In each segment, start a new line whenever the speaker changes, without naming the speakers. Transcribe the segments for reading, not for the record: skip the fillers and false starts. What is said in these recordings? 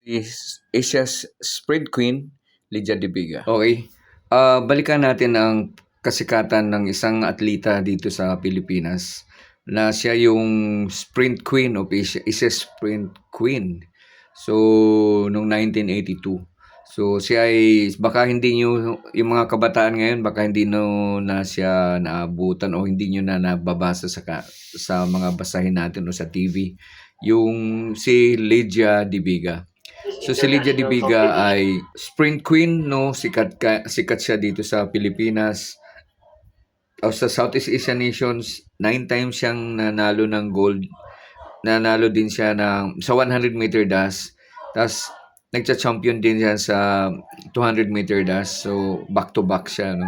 is Asia's Sprint Queen, Lydia De Biga. Okay. Balikan natin ang kasikatan ng isang atleta dito sa Pilipinas na siya yung Sprint Queen of Asia, Asia's Sprint Queen. So, noong 1982. So, siya ay, baka hindi nyo, yung mga kabataan ngayon, baka hindi nyo na siya naabutan o hindi nyo na nababasa sa mga basahin natin o sa TV. Yung si Lydia De Biga. So si Lydia De Biga ay sprint queen, no? Sikat siya dito sa Pilipinas. O sa Southeast Asian nations, 9 times siyang nanalo ng gold. Nanalo din siya sa 100 meter dash. Tapos nagcha-champion din siya sa 200 meter dash. So back to back siya, no?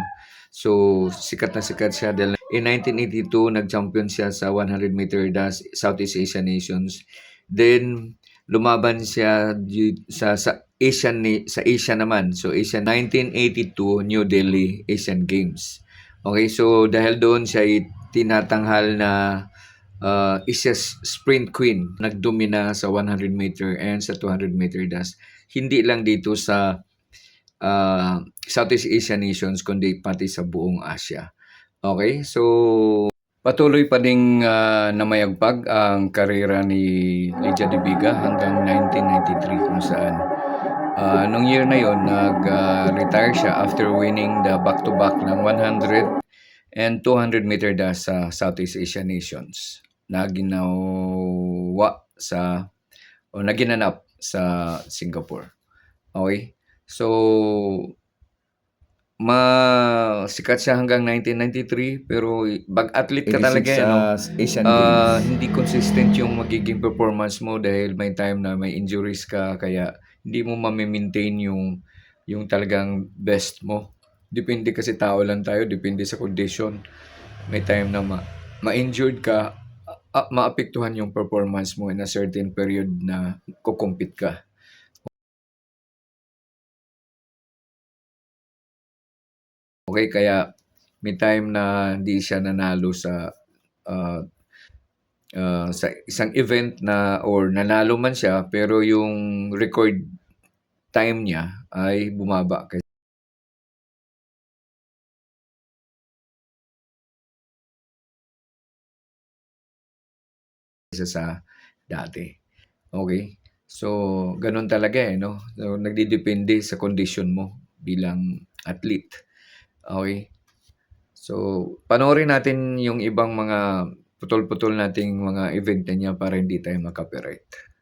So sikat na sikat siya dahil in 1982 nag-champion siya sa 100 meter dash Southeast Asian nations. Then lumaban siya sa Asia naman. So Asia 1982 New Delhi Asian Games. Okay, so dahil doon siya ay tinatanghal na Asia's Sprint Queen. Nagdomina sa 100 meter and sa 200 meter dash. Hindi lang dito sa Southeast Asian nations kundi pati sa buong Asia. Okay, so patuloy pa ding namayagpag ang karera ni Lydia De Biga hanggang 1993 kung saan nung year na yon nag-retire siya after winning the back-to-back ng 100 and 200 meter dash sa Southeast Asian nations na naginanap sa Singapore. Okay? So, sikat siya hanggang 1993 pero athlete ka talaga
sa Asian Games.
Hindi consistent yung magiging performance mo dahil may time na may injuries ka kaya hindi mo ma-maintain yung talagang best mo. Depende kasi tao lang tayo, depende sa condition. May time na ma-injured ka, maapektuhan yung performance mo in a certain period na kukumpit ka. Okay, kaya may time na hindi siya nanalo sa isang event na or nanalo man siya pero yung record time niya ay bumaba kaysa sa dati. Okay? So, ganun talaga no? So, nagdidepende sa condition mo bilang athlete. Okay? So, panoorin natin yung ibang mga putol-putol nating mga event niya para hindi tayo makapiright.